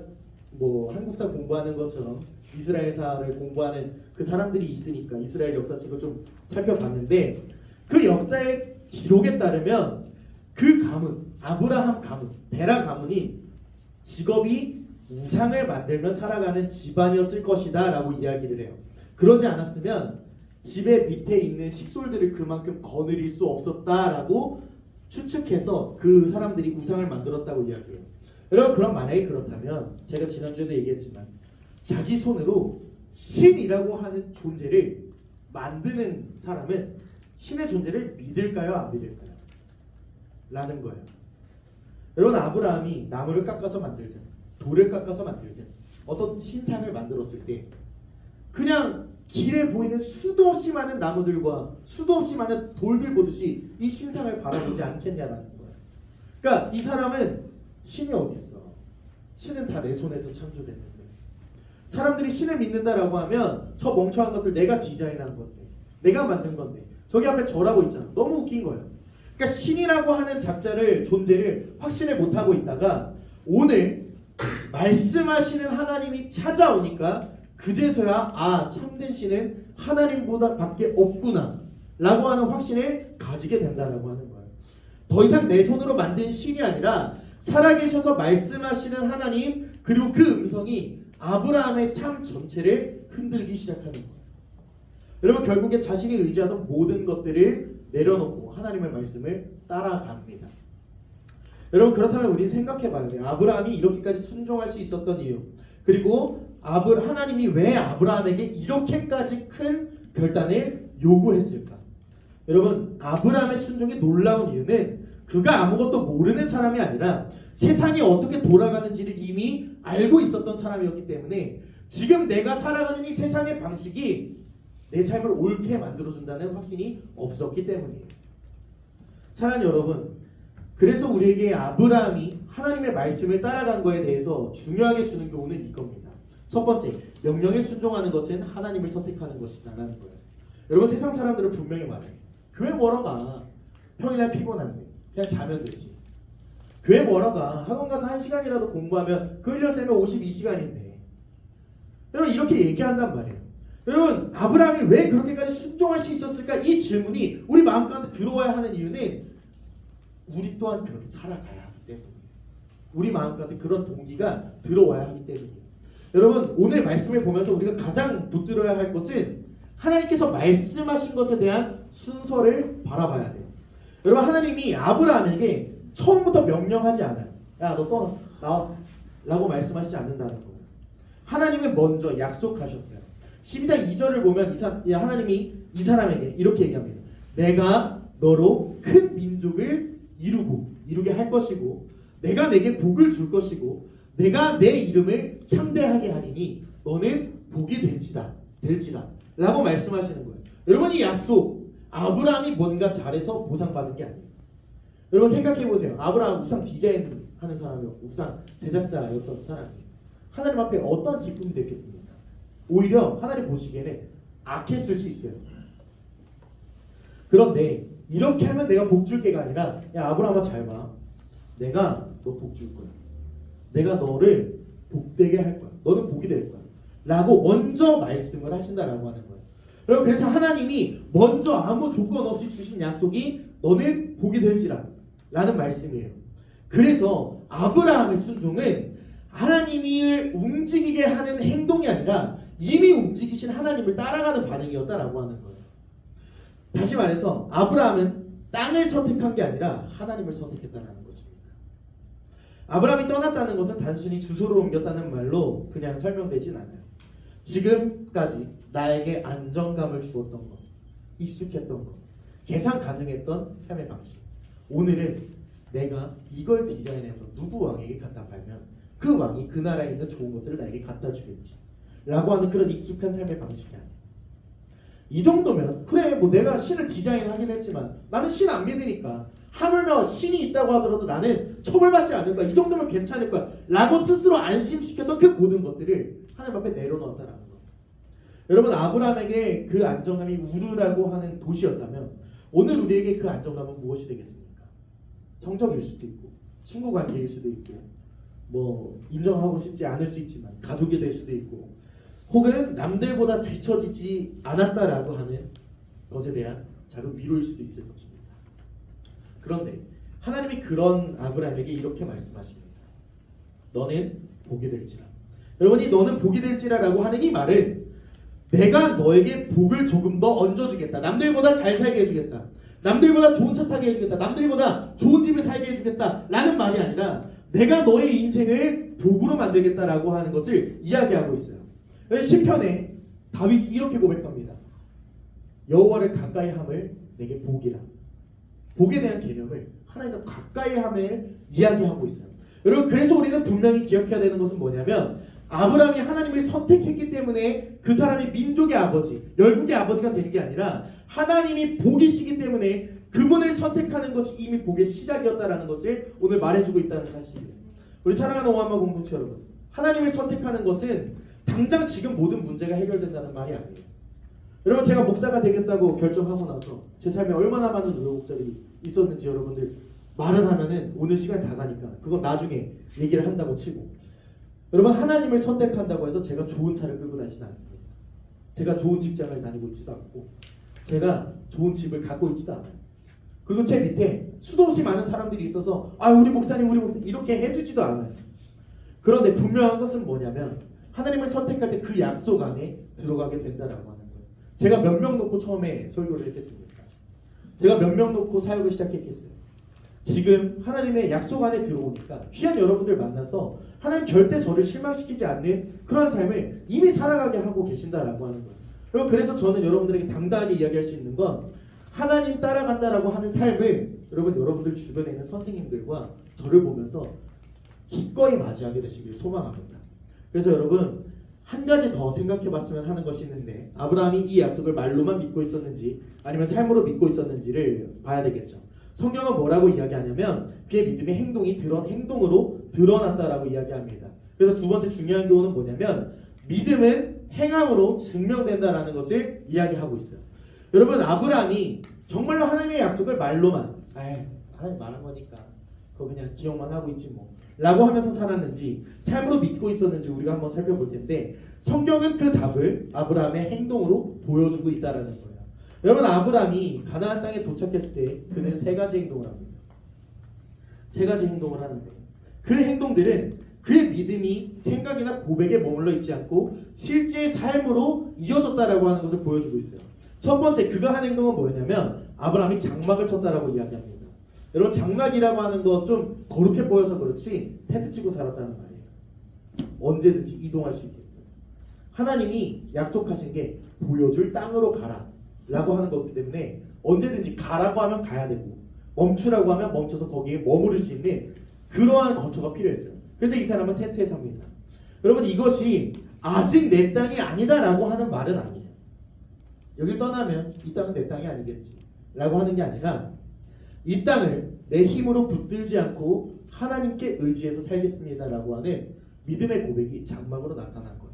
뭐 한국사 공부하는 것처럼 이스라엘사를 공부하는 그 사람들이 있으니까 이스라엘 역사책을 좀 살펴봤는데 그 역사의 기록에 따르면 그 가문, 아브라함 가문, 데라 가문이 직업이 우상을 만들며 살아가는 집안이었을 것이다 라고 이야기를 해요. 그러지 않았으면 집의 밑에 있는 식솔들을 그만큼 거느릴 수 없었다라고 추측해서 그 사람들이 우상을 만들었다고 이야기해요. 여러분 그럼 만약에 그렇다면 제가 지난주에도 얘기했지만 자기 손으로 신이라고 하는 존재를 만드는 사람은 신의 존재를 믿을까요? 안 믿을까요? 라는 거예요. 여러분 아브라함이 나무를 깎아서 만들든 돌을 깎아서 만들든 어떤 신상을 만들었을 때 그냥 길에 보이는 수도 없이 많은 나무들과 수도 없이 많은 돌들 보듯이 이 신상을 바라보지 않겠냐라는 거예요. 그러니까 이 사람은 신이 어디 있어? 신은 다 내 손에서 창조됐는데 사람들이 신을 믿는다라고 하면 저 멍청한 것들 내가 디자인한 건데 내가 만든 건데 저기 앞에 절하고 있잖아. 너무 웃긴 거예요. 그러니까 신이라고 하는 존재를 확신을 못하고 있다가 오늘 말씀하시는 하나님이 찾아오니까 그제서야 참된 신은 하나님보다 밖에 없구나 라고 하는 확신을 가지게 된다라고 하는 거예요. 더 이상 내 손으로 만든 신이 아니라 살아계셔서 말씀하시는 하나님 그리고 그 음성이 아브라함의 삶 전체를 흔들기 시작하는 거예요. 여러분 결국에 자신이 의지하던 모든 것들을 내려놓고 하나님의 말씀을 따라갑니다. 여러분 그렇다면 우리는 생각해봐야 돼요. 아브라함이 이렇게까지 순종할 수 있었던 이유 그리고 하나님이 왜 아브라함에게 이렇게까지 큰 결단을 요구했을까? 여러분 아브라함의 순종이 놀라운 이유는 그가 아무것도 모르는 사람이 아니라 세상이 어떻게 돌아가는지를 이미 알고 있었던 사람이었기 때문에 지금 내가 살아가는 이 세상의 방식이 내 삶을 옳게 만들어준다는 확신이 없었기 때문이에요. 사랑하는 여러분 그래서 우리에게 아브라함이 하나님의 말씀을 따라간 거에 대해서 중요하게 주는 교훈은 이겁니다. 첫 번째, 명령에 순종하는 것은 하나님을 선택하는 것이다라는 거예요. 여러분 세상 사람들은 분명히 말해요. 교회 뭐러 가? 평일날 피곤한데 그냥 자면 되지. 교회 뭐러 가? 학원 가서 1시간이라도 공부하면 그 1년 세면 52시간인데. 여러분 이렇게 얘기한단 말이에요. 여러분 아브라함이 왜 그렇게까지 순종할 수 있었을까? 이 질문이 우리 마음 가운데 들어와야 하는 이유는 우리 또한 그렇게 살아가야 하기 때문이에요. 우리 마음 가운데 그런 동기가 들어와야 하기 때문이에요. 여러분 오늘 말씀을 보면서 우리가 가장 붙들어야 할 것은 하나님께서 말씀하신 것에 대한 순서를 바라봐야 돼요. 여러분 하나님이 아브라함에게 처음부터 명령하지 않아요. 야 너 떠나 나와 라고 말씀하시지 않는다는 거예요. 하나님은 먼저 약속하셨어요. 12장 2절을 보면 하나님이 이 사람에게 이렇게 얘기합니다. 내가 너로 큰 민족을 이루게 할 것이고 내가 내게 복을 줄 것이고 내가 내 이름을 창대하게 하리니 너는 복이 될지라 라고 말씀하시는 거예요. 여러분 이 약속 아브라함이 뭔가 잘해서 보상받은 게 아니에요. 여러분 생각해보세요. 아브라함 우상 디자인 하는 사람이었고 우상 제작자였던 사람이에요. 하나님 앞에 어떤 기쁨이 됐겠습니까? 오히려 하나님 보시기에는 악했을 수 있어요. 그런데 이렇게 하면 내가 복 줄게가 아니라 야 아브라함아 잘 봐. 내가 너 복 줄 거야. 내가 너를 복되게 할 거야. 너는 복이 될 거야. 라고 먼저 말씀을 하신다라고 하는 거예요. 여러분 그래서 하나님이 먼저 아무 조건 없이 주신 약속이 너는 복이 될지라 라는 말씀이에요. 그래서 아브라함의 순종은 하나님을 움직이게 하는 행동이 아니라 이미 움직이신 하나님을 따라가는 반응이었다라고 하는 거예요. 다시 말해서 아브라함은 땅을 선택한 게 아니라 하나님을 선택했다라는 것입니다. 아브라함이 떠났다는 것은 단순히 주소를 옮겼다는 말로 그냥 설명되진 않아요. 지금까지 나에게 안정감을 주었던 것, 익숙했던 것, 계산 가능했던 삶의 방식. 오늘은 내가 이걸 디자인해서 누구 왕에게 갖다 팔면 그 왕이 그 나라에 있는 좋은 것들을 나에게 갖다 주겠지 라고 하는 그런 익숙한 삶의 방식이 아니에요. 이 정도면 그래 뭐 내가 신을 디자인하긴 했지만 나는 신 안 믿으니까 하물며 신이 있다고 하더라도 나는 처벌받지 않을 거야. 이 정도면 괜찮을 거야 라고 스스로 안심시켰던 그 모든 것들을 하나님 앞에 내려놓았다는 거예요. 여러분 아브라함에게 그 안정감이 우르라고 하는 도시였다면 오늘 우리에게 그 안정감은 무엇이 되겠습니까? 성적일 수도 있고 친구 관계일 수도 있고 뭐 인정하고 싶지 않을 수 있지만 가족이 될 수도 있고 혹은 남들보다 뒤처지지 않았다라고 하는 것에 대한 작은 위로일 수도 있을 것입니다. 그런데 하나님이 그런 아브라함에게 이렇게 말씀하십니다. 너는 복이 될지라. 여러분이 너는 복이 될지라라고 하는 이 말은 내가 너에게 복을 조금 더 얹어주겠다. 남들보다 잘 살게 해주겠다. 남들보다 좋은 차 타게 해주겠다. 남들보다 좋은 집을 살게 해주겠다 라는 말이 아니라 내가 너의 인생을 복으로 만들겠다라고 하는 것을 이야기하고 있어요. 시편에 다윗이 이렇게 고백합니다. 여호와를 가까이 함을 내게 복이라. 복에 대한 개념을 하나님과 가까이 함을 이야기하고 있어요. 여러분 그래서 우리는 분명히 기억해야 되는 것은 뭐냐면 아브라함이 하나님을 선택했기 때문에 그 사람이 민족의 아버지, 열국의 아버지가 되는 게 아니라 하나님이 복이시기 때문에 그분을 선택하는 것이 이미 복의 시작이었다라는 것을 오늘 말해주고 있다는 사실이에요. 우리 사랑하는 오한마 공동체 여러분, 하나님을 선택하는 것은 당장 지금 모든 문제가 해결된다는 말이 아니에요. 여러분 제가 목사가 되겠다고 결정하고 나서 제 삶에 얼마나 많은 우여곡절이 있었는지 여러분들 말을 하면은 오늘 시간 다 가니까 그건 나중에 얘기를 한다고 치고 여러분 하나님을 선택한다고 해서 제가 좋은 차를 끌고 다니지는 않습니다. 제가 좋은 직장을 다니고 있지도 않고 제가 좋은 집을 갖고 있지도 않아요. 그리고 제 밑에 수도 없이 많은 사람들이 있어서 우리 목사님 이렇게 해주지도 않아요. 그런데 분명한 것은 뭐냐면 하나님을 선택할 때 그 약속 안에 들어가게 된다라고 하는 거예요. 제가 몇 명 놓고 처음에 설교를 했겠습니까? 제가 몇 명 놓고 사역을 시작했겠어요? 지금 하나님의 약속 안에 들어오니까 귀한 여러분들 만나서 하나님 절대 저를 실망시키지 않는 그러한 삶을 이미 살아가게 하고 계신다라고 하는 거예요. 여러분 그래서 저는 여러분들에게 당당하게 이야기할 수 있는 건 하나님 따라간다라고 하는 삶을 여러분들 주변에 있는 선생님들과 저를 보면서 기꺼이 맞이하게 되시길 소망합니다. 그래서 여러분 한 가지 더 생각해 봤으면 하는 것이 있는데 아브라함이 이 약속을 말로만 믿고 있었는지 아니면 삶으로 믿고 있었는지를 봐야 되겠죠. 성경은 뭐라고 이야기하냐면 그의 믿음의 행동으로 드러났다라고 이야기합니다. 그래서 두 번째 중요한 교훈은 뭐냐면 믿음은 행함으로 증명된다라는 것을 이야기하고 있어요. 여러분 아브라함이 정말로 하나님의 약속을 말로만 하나님 말한 거니까 그거 그냥 기억만 하고 있지 뭐 라고 하면서 살았는지 삶으로 믿고 있었는지 우리가 한번 살펴볼 텐데 성경은 그 답을 아브라함의 행동으로 보여주고 있다는 거예요. 여러분 아브라함이 가나안 땅에 도착했을 때 그는 세 가지 행동을 합니다. 세 가지 행동을 하는데 그 행동들은 그의 믿음이 생각이나 고백에 머물러 있지 않고 실제 삶으로 이어졌다라고 하는 것을 보여주고 있어요. 첫 번째 그가 한 행동은 뭐였냐면 아브라함이 장막을 쳤다라고 이야기합니다. 여러분 장막이라고 하는 거 좀 거룩해 보여서 그렇지 텐트 치고 살았다는 말이에요. 언제든지 이동할 수 있게끔 하나님이 약속하신 게 보여줄 땅으로 가라 라고 하는 거기 때문에 언제든지 가라고 하면 가야 되고 멈추라고 하면 멈춰서 거기에 머무를 수 있는 그러한 거처가 필요했어요. 그래서 이 사람은 텐트에 삽니다. 여러분 이것이 아직 내 땅이 아니다라고 하는 말은 아니에요. 여길 떠나면 이 땅은 내 땅이 아니겠지 라고 하는 게 아니라 이 땅을 내 힘으로 붙들지 않고 하나님께 의지해서 살겠습니다라고 하는 믿음의 고백이 장막으로 나타난 거예요.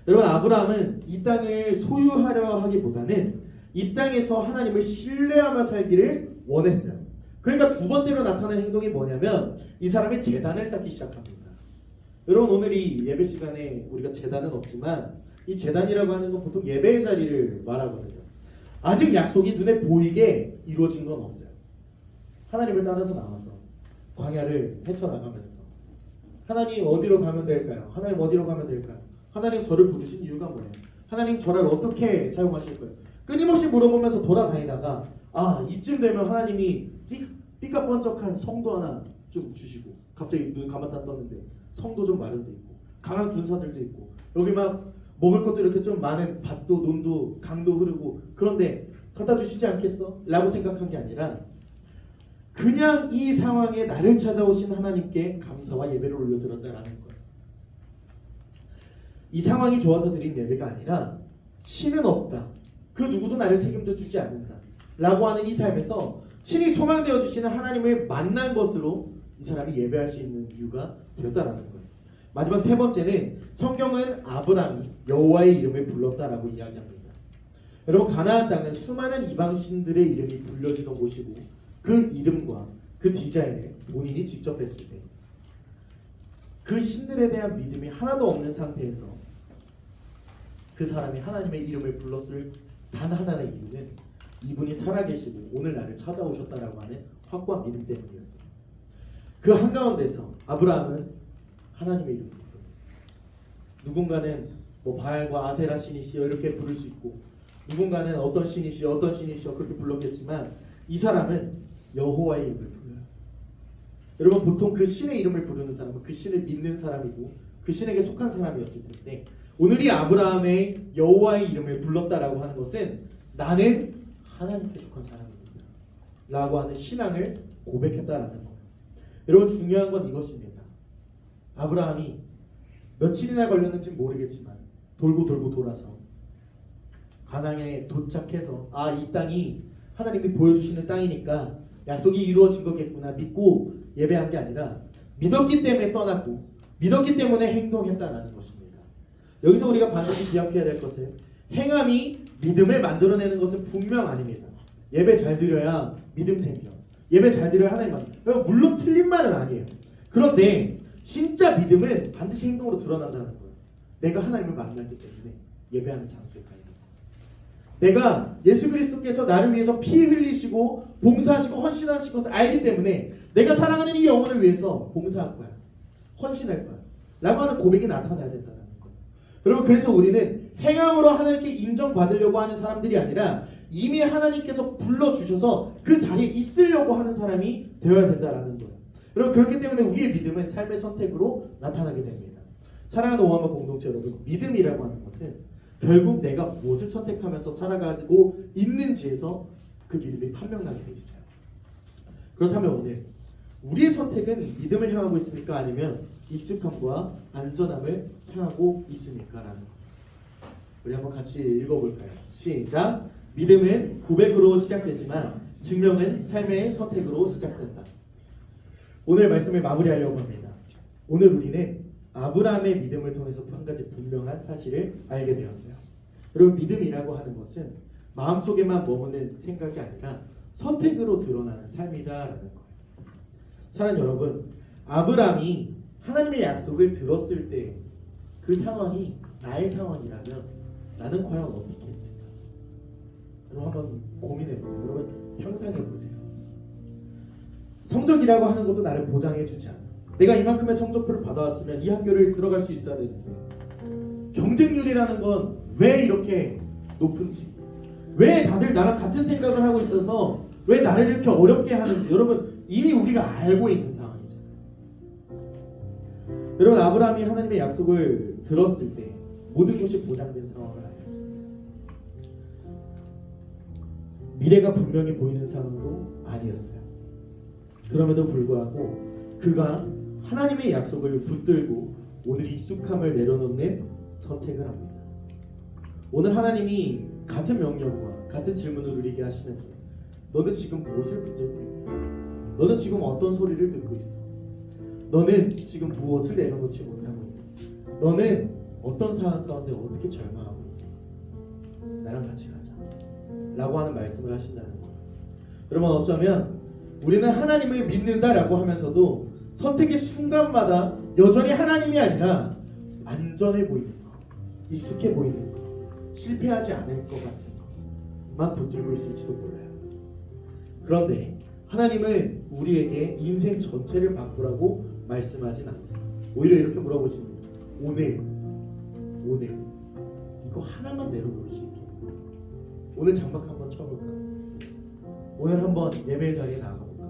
여러분 아브라함은 이 땅을 소유하려 하기보다는 이 땅에서 하나님을 신뢰하며 살기를 원했어요. 그러니까 두 번째로 나타난 행동이 뭐냐면 이 사람이 제단을 쌓기 시작합니다. 여러분 오늘 이 예배 시간에 우리가 제단은 없지만 이 제단이라고 하는 건 보통 예배의 자리를 말하거든요. 아직 약속이 눈에 보이게 이루어진 건 없어요. 하나님을 따라서 나와서 광야를 헤쳐나가면서 하나님 어디로 가면 될까요? 하나님 어디로 가면 될까요? 하나님 저를 부르신 이유가 뭐예요? 하나님 저를 어떻게 사용하실 거예요? 끊임없이 물어보면서 돌아다니다가 이쯤 되면 하나님이 삐까뻔쩍한 성도 하나 좀 주시고 갑자기 눈 감았다 떴는데 성도 좀 마련돼 있고 강한 군사들도 있고 여기 막 먹을 것도 이렇게 좀 많은 밭도 논도 강도 흐르고 그런데 갖다 주시지 않겠어? 라고 생각한 게 아니라 그냥 이 상황에 나를 찾아오신 하나님께 감사와 예배를 올려드렸다라는 거예요. 이 상황이 좋아서 드린 예배가 아니라 신은 없다. 그 누구도 나를 책임져 주지 않는다. 라고 하는 이 삶에서 신이 소망되어 주시는 하나님을 만난 것으로 이 사람이 예배할 수 있는 이유가 되었다라는 거예요. 마지막 세 번째는 성경은 아브라함이 여호와의 이름을 불렀다라고 이야기합니다. 여러분 가나안 땅은 수많은 이방신들의 이름이 불려지던 곳이고 그 이름과 그 디자인을 본인이 직접 했을 때 그 신들에 대한 믿음이 하나도 없는 상태에서 그 사람이 하나님의 이름을 불렀을 단 하나의 이유는 이분이 살아계시고 오늘 나를 찾아오셨다라고 하는 확고한 믿음 때문이었어요. 그 한가운데서 아브라함은 하나님의 이름을 부릅니다. 누군가는 뭐 바알과 아세라 신이시여 이렇게 부를 수 있고 누군가는 어떤 신이시여 그렇게 불렀겠지만 이 사람은 여호와의 이름을 불러요. 여러분 보통 그 신의 이름을 부르는 사람은 그 신을 믿는 사람이고 그 신에게 속한 사람이었을 텐데 오늘 이 아브라함의 여호와의 이름을 불렀다라고 하는 것은 나는 하나님께 속한 사람입니다 라고 하는 신앙을 고백했다라는 거예요. 여러분 중요한 건 이것입니다. 아브라함이 며칠이나 걸렸는지 모르겠지만 돌고 돌아서 가나안에 도착해서 이 땅이 하나님이 보여주시는 땅이니까 약속이 이루어진 거겠구나 믿고 예배한 게 아니라 믿었기 때문에 떠났고 믿었기 때문에 행동했다라는 것입니다. 여기서 우리가 반드시 기억해야 될 것은 행함이 믿음을 만들어내는 것은 분명 아닙니다. 예배 잘 드려야 믿음 생겨. 예배 잘 드려야 하나님 만나. 물론 틀린 말은 아니에요. 그런데 진짜 믿음은 반드시 행동으로 드러난다는 거예요. 내가 하나님을 만났기 때문에 예배하는 장소에 가 있는 거예요. 내가 예수 그리스도께서 나를 위해서 피 흘리시고 봉사하시고 헌신하신 것을 알기 때문에 내가 사랑하는 이 영혼을 위해서 봉사할 거야. 헌신할 거야. 라고 하는 고백이 나타나야 된다는 거예요. 여러분 그래서 우리는 행함으로 하나님께 인정받으려고 하는 사람들이 아니라 이미 하나님께서 불러주셔서 그 자리에 있으려고 하는 사람이 되어야 된다는 거예요. 여러분 그렇기 때문에 우리의 믿음은 삶의 선택으로 나타나게 됩니다. 사랑하는 오한마 공동체 여러분, 믿음이라고 하는 것은 결국 내가 무엇을 선택하면서 살아가고 있는지에서 그 믿음이 판명나게 돼 있어요. 그렇다면 오늘 우리의 선택은 믿음을 향하고 있습니까? 아니면 익숙함과 안전함을 향하고 있습니까? 라는 거. 우리 한번 같이 읽어볼까요? 시작! 믿음은 고백으로 시작되지만 증명은 삶의 선택으로 시작된다. 오늘 말씀을 마무리하려고 합니다. 오늘 우리는 아브라함의 믿음을 통해서 한 가지 분명한 사실을 알게 되었어요. 여러분 믿음이라고 하는 것은 마음속에만 머무는 생각이 아니라 선택으로 드러나는 삶이다라는 거예요. 사랑하는 여러분, 아브라함이 하나님의 약속을 들었을 때 그 상황이 나의 상황이라면 나는 과연 어떻게 했을까? 여러분 한번 고민해보세요. 여러분 상상해보세요. 성적이라고 하는 것도 나를 보장해주지 않아. 내가 이만큼의 성적표를 받아왔으면 이 학교를 들어갈 수 있어야 되는데 경쟁률이라는 건 왜 이렇게 높은지, 왜 다들 나랑 같은 생각을 하고 있어서 왜 나를 이렇게 어렵게 하는지 여러분 이미 우리가 알고 있는 상황이죠. 여러분 아브라함이 하나님의 약속을 들었을 때 모든 것이 보장된 상황을 알겠습니다. 미래가 분명히 보이는 상황도 아니었어요. 그럼에도 불구하고 그가 하나님의 약속을 붙들고 오늘 익숙함을 내려놓는 선택을 합니다. 오늘 하나님이 같은 명령과 같은 질문을 우리에게 하시는데 너는 지금 무엇을 붙들고 있냐? 너는 지금 어떤 소리를 듣고 있어? 너는 지금 무엇을 내려놓지 못하고 있냐? 너는 어떤 상황 가운데 어떻게 절망하고 있냐? 나랑 같이 가자 라고 하는 말씀을 하신다는 거예요. 여러분, 어쩌면 우리는 하나님을 믿는다라고 하면서도 선택의 순간마다 여전히 하나님이 아니라 안전해 보이는 것, 익숙해 보이는 것, 실패하지 않을 것 같은 것만 붙들고 있을지도 몰라요. 그런데 하나님은 우리에게 인생 전체를 바꾸라고 말씀하진 않으세요. 오히려 이렇게 물어보십니다. 오늘 이거 하나만 내려놓을 수 있게, 오늘 장막 한번 쳐볼까? 오늘 한번 예배 자리에 나가볼까?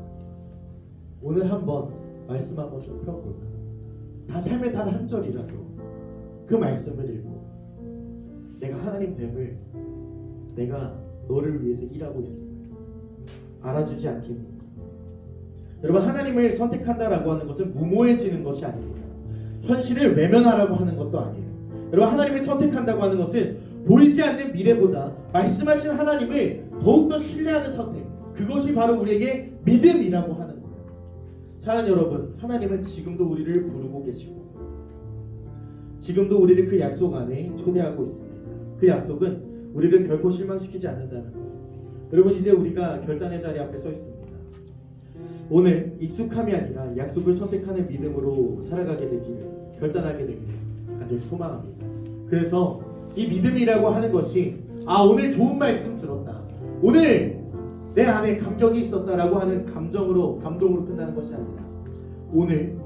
오늘 한번 말씀 한번 좀 펴볼까? 다 삶의 단 한 절이라도 그 말씀을 읽고 내가 하나님 됨을, 내가 너를 위해서 일하고 있음을 알아주지 않겠니? 여러분, 하나님을 선택한다라고 하는 것은 무모해지는 것이 아닙니다. 현실을 외면하라고 하는 것도 아니에요. 여러분, 하나님을 선택한다고 하는 것은 보이지 않는 미래보다 말씀하신 하나님을 더욱더 신뢰하는 선택, 그것이 바로 우리에게 믿음이라고 하는 거예요. 사랑하는 여러분, 하나님은 지금도 우리를 부르고 계시고 지금도 우리를 그 약속 안에 초대하고 있습니다. 그 약속은 우리를 결코 실망시키지 않는다는 거예요. 여러분, 이제 우리가 결단의 자리 앞에 서 있습니다. 오늘 익숙함이 아니라 약속을 선택하는 믿음으로 살아가게 되기를, 결단하게 되기를 간절히 소망합니다. 그래서 이 믿음이라고 하는 것이 오늘 좋은 말씀 들었다, 오늘 내 안에 감격이 있었다라고 하는 감동으로 끝나는 것이 아니라 오늘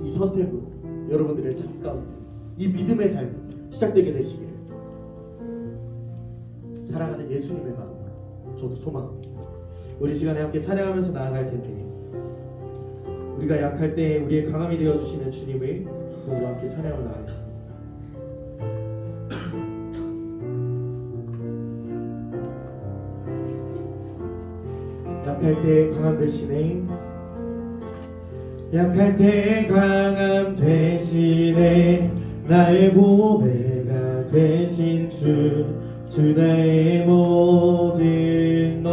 이 선택으로 여러분들의 삶 가운데 이 믿음의 삶이 시작되게 되시기를 사랑하는 예수님의 마음으로 저도 소망합니다. 우리 시간에 함께 찬양하면서 나아갈 텐데, 우리가 약할 때 우리의 강함이 되어주시는 주님을 오늘 함께 찬양하며 나아가겠습니다. 약할 때 강함 대신에, 약할 때 강함 대신에 나의 보배가 되신 주 나의 모든 것,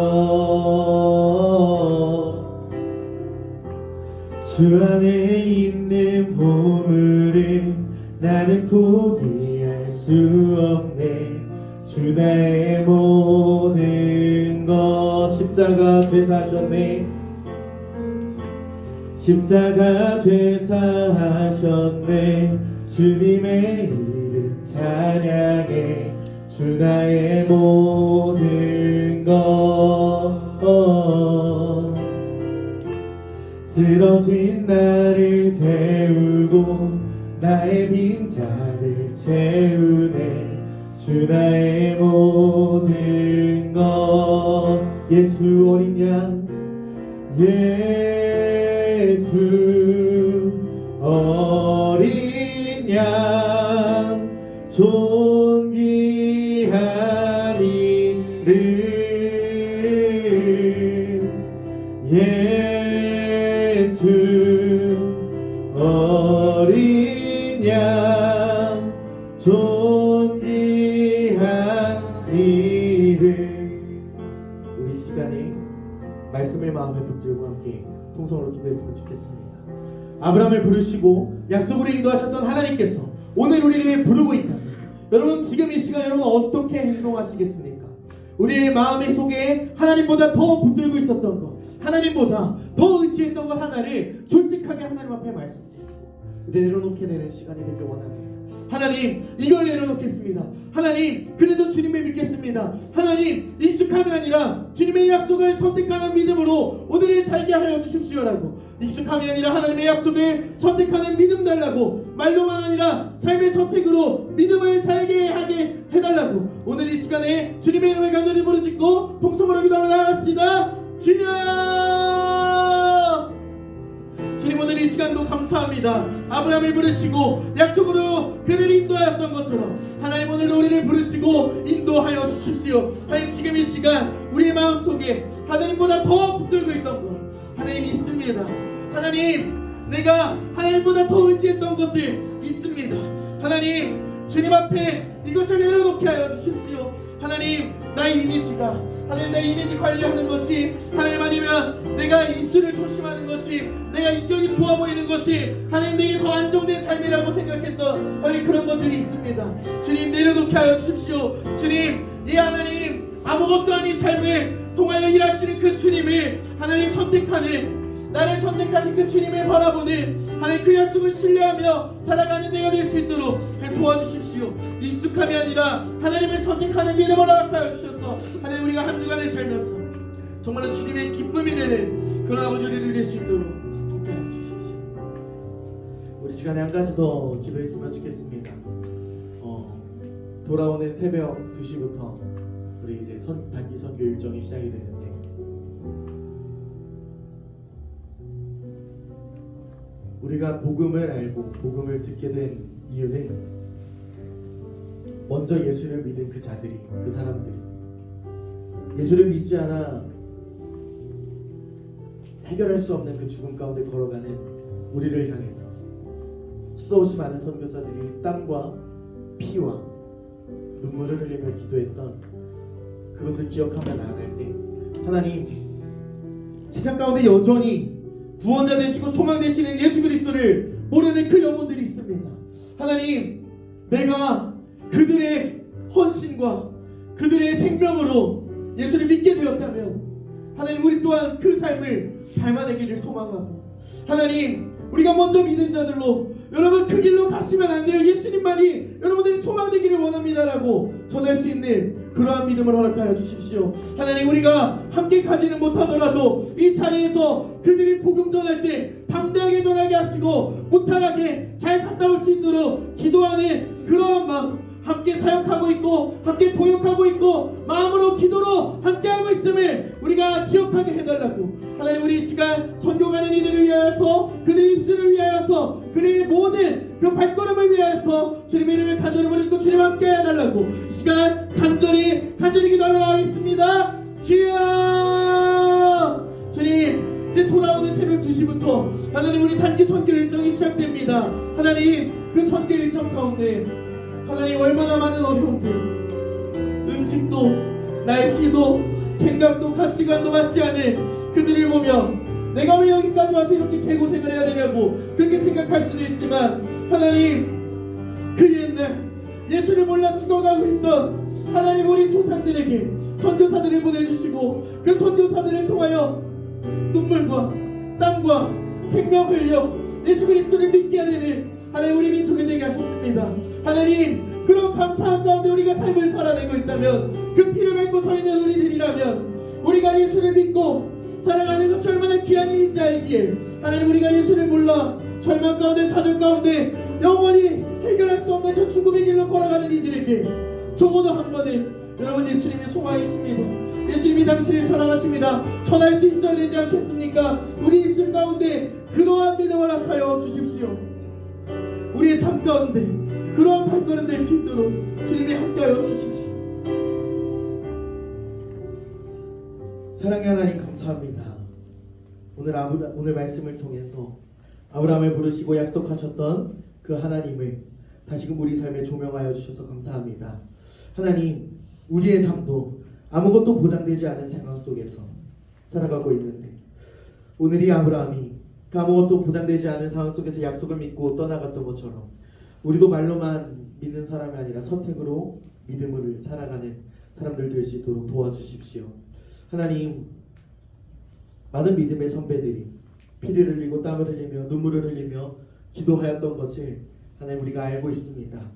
주 안에 있는 보물을 나는 포기할 수 없네. 주 나의 모든 것, 십자가 죄사하셨네. 십자가 죄사하셨네. 주님의 이름 찬양해. 주 나의 모든 것, 쓰러진 나를 세우고 나의 빈자를 채우네. 주 나의 모든 것, 예수 어린 양, 예수 어린 양, 존귀한 이름, 예수 어린 양, 존귀한 이름. 우리 시간에 말씀을 마음에 붙들고 함께 통성으로 기도했으면 좋겠습니다. 아브라함을 부르시고 약속으로 인도하셨던 하나님께서 오늘 우리를 부르고 있다면, 여러분 지금 이 시간 여러분 어떻게 행동하시겠습니까? 우리의 마음의 속에 하나님보다 더 붙들고 있었던 것, 하나님보다 더 의지했던 것 하나를 솔직하게 하나님 앞에 말씀드리고 내려놓게 되는 시간이 되길 원합니다. 하나님, 이걸 내려놓겠습니다. 하나님, 그래도 주님을 믿겠습니다. 하나님, 익숙함이 아니라 주님의 약속을 선택하는 믿음으로 오늘을 살게 하여 주십시오라고, 익숙함이 아니라 하나님의 약속을 선택하는 믿음 달라고, 말로만 아니라 삶의 선택으로 믿음을 살게 하게 해달라고, 오늘 이 시간에 주님의 이름을 간절히 부르짖고 통성으로 기도하며 나아갑시다. 주님, 오늘 이 이 시간도 감사합니다. 아브라함을 부르시고 약속으로 그를 인도하였던 것처럼 하나님 오늘도 우리를 부르시고 인도하여 주십시오. 하나님 지금 이 시간 우리의 마음속에 하나님보다 더 붙들고 있던 것 하나님 있습니다. 하나님 내가 하나님보다 더 의지했던 것들 있습니다. 하나님 주님 앞에 이것을 내려놓게 하여 주십시오. 하나님 나의 이미지가 하나님 내 이미지 관리하는 것이 하나님 아니면 내가 입술을 조심하는 것이 내가 인격이 좋아 보이는 것이 하나님 내게 더 안정된 삶이라고 생각했던 하나님 그런 것들이 있습니다. 주님 내려놓게 하여 주십시오. 주님 이 하나님 아무것도 아닌 삶을 통하여 일하시는 그 주님을 하나님 선택하는 나를 선택하신 그 주님을 바라보는 하나님 그 약속을 신뢰하며 살아가는 내가 될 수 있도록 도와주십시오. 익숙함이 아니라 하나님을 선택하는 믿음을 허락하여 주셔서 하나님 우리가 한 주간을 살면서 정말로 주님의 기쁨이 되는 그런 아버지 우리를 될 수 있도록 돕게 주십시오. 우리 시간에 한 가지 더 기도했으면 좋겠습니다. 돌아오는 새벽 2시부터 우리 이제 단기 선교 일정이 시작이 되는데 우리가 복음을 알고 복음을 듣게 된 이유는 먼저 예수를 믿은 그 자들이 그 사람들이 예수를 믿지 않아 해결할 수 없는 그 죽음 가운데 걸어가는 우리를 향해서 수없이 많은 선교사들이 땀과 피와 눈물을 흘리며 기도했던 그것을 기억하며 나아갈 때 하나님 세상 가운데 여전히 구원자 되시고 소망 되시는 예수 그리스도를 모르는 그 영혼들이 있습니다. 하나님 내가 그들의 헌신과 그들의 생명으로 예수를 믿게 되었다면 하나님 우리 또한 그 삶을 닮아내기를 소망하고 하나님 우리가 먼저 믿은 자들로 여러분 그 길로 가시면 안 돼요. 예수님만이 여러분들이 소망되기를 원합니다라고 전할 수 있는 그러한 믿음을 허락하여 주십시오. 하나님 우리가 함께 가지는 못하더라도 이 자리에서 그들이 복음 전할 때 담대하게 전하게 하시고 무탈하게 잘 갔다 올 수 있도록 기도하는 그러한 마음 함께 사역하고 있고 함께 동역하고 있고 마음으로 기도로 함께하고 있음을 우리가 기억하게 해달라고 하나님 우리 이 시간 선교 가는 이들을 위하여서 그들의 입술을 위하여서 그들의 모든 그 발걸음을 위하여서 주님의 이름을 간절히 부르고 주님 함께 해달라고 이 시간 간절히 기도하며 나가겠습니다. 주여 주님 이제 돌아오는 새벽 2시부터 하나님 우리 단기 선교 일정이 시작됩니다. 하나님 그 선교 일정 가운데 하나님 얼마나 많은 어려움들 음식도 날씨도 생각도 가치관도 맞지 않은 그들을 보며 내가 왜 여기까지 와서 이렇게 개고생을 해야 되냐고 그렇게 생각할 수도 있지만 하나님 그 옛날 예수를 몰라 죽어가고 있던 하나님 우리 조상들에게 선교사들을 보내주시고 그 선교사들을 통하여 눈물과 땀과 생명 흘려 예수 그리스도를 믿게 되는 하나님 우리 민족이 되게 하셨습니다. 하나님 그런 감사한 가운데 우리가 삶을 살아내고 있다면 그 피를 맺고 서 있는 우리들이라면 우리가 예수를 믿고 살아가는 것이 얼마나 귀한 일인지 알기에 하나님 우리가 예수를 몰라 절망 가운데 좌절 가운데 영원히 해결할 수 없는 저 죽음의 길로 걸어가는 이들에게 적어도 한 번은 여러분 예수님의 소망이 있습니다. 예수님이 당신을 사랑하십니다. 전할 수 있어야 되지 않겠습니까? 우리 입술 가운데 그러한 믿음을 허락하여 주십시오. 우리의 삶 가운데 그러한 발걸음 될 수 있도록 주님이 함께하여 주십시오. 사랑의 하나님 감사합니다. 오늘 말씀을 통해서 아브라함을 부르시고 약속하셨던 그 하나님을 다시금 우리 삶에 조명하여 주셔서 감사합니다. 하나님 우리의 삶도 아무것도 보장되지 않은 상황 속에서 살아가고 있는데 오늘 이 아브라함이 그 아무것도 보장되지 않은 상황 속에서 약속을 믿고 떠나갔던 것처럼 우리도 말로만 믿는 사람이 아니라 선택으로 믿음으로 살아가는 사람들 될 수 있도록 도와주십시오. 하나님 많은 믿음의 선배들이 피를 흘리고 땀을 흘리며 눈물을 흘리며 기도하였던 것을 하나님 우리가 알고 있습니다.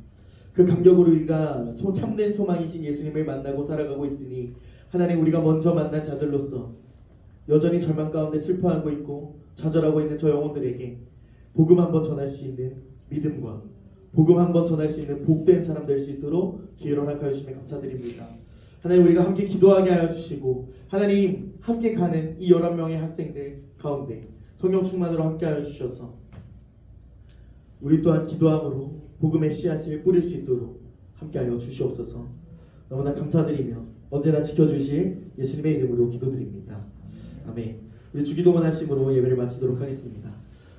그 감격으로 우리가 참된 소망이신 예수님을 만나고 살아가고 있으니 하나님 우리가 먼저 만난 자들로서 여전히 절망 가운데 슬퍼하고 있고 좌절하고 있는 저 영혼들에게 복음 한번 전할 수 있는 믿음과 복음 한번 전할 수 있는 복된 사람 될 수 있도록 기회를 허락하여 주시면 감사드립니다. 하나님 우리가 함께 기도하게 하여 주시고 하나님 함께 가는 이 11명의 학생들 가운데 성령 충만으로 함께 하여 주셔서 우리 또한 기도함으로 복음의 씨앗을 뿌릴 수 있도록 함께하여 주시옵소서. 너무나 감사드리며 언제나 지켜주실 예수님의 이름으로 기도드립니다. 아멘. 우리 주기도문 하심으로 예배를 마치도록 하겠습니다.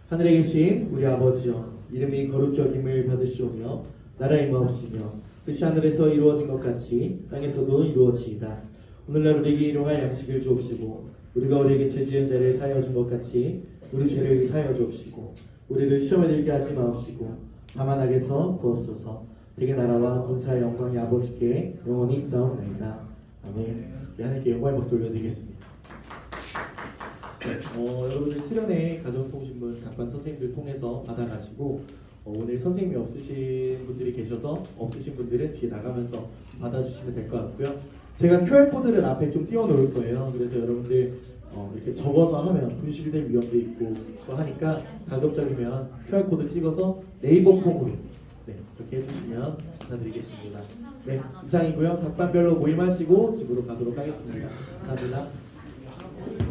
하늘에 계신 우리 아버지여, 이름이 거룩히 여김을 받으시오며 나라의 임하옵시며 뜻이 하늘에서 이루어진 것 같이 땅에서도 이루어지이다. 오늘날 우리에게 일용할 양식을 주옵시고 우리가 우리에게 죄 지은 자를 사하여 준 것 같이 우리 죄를 사하여 주옵시고 우리를 시험에 들게 하지 마옵시고 다만 악에서 구하옵소서. 되게 나라와 권사의 영광이 아버지께 영원히 있사옵나이다. 아멘. 우리 하나님께 영광의 박수 올려드리겠습니다. 여러분들 수련회 가정통신문 각반 선생님들 통해서 받아가시고 오늘 선생님이 없으신 분들이 계셔서 없으신 분들은 뒤에 나가면서 받아주시면 될 것 같고요. 제가 QR코드를 앞에 좀 띄워놓을 거예요. 그래서 여러분들 이렇게 적어서 하면 분실될 위험도 있고 그거 하니까 가급적이면 QR코드 찍어서 네이버 폼으로 그렇게 해주시면 감사드리겠습니다. 네, 이상이고요. 각반별로 모임하시고 집으로 가도록 하겠습니다. 감사합니다.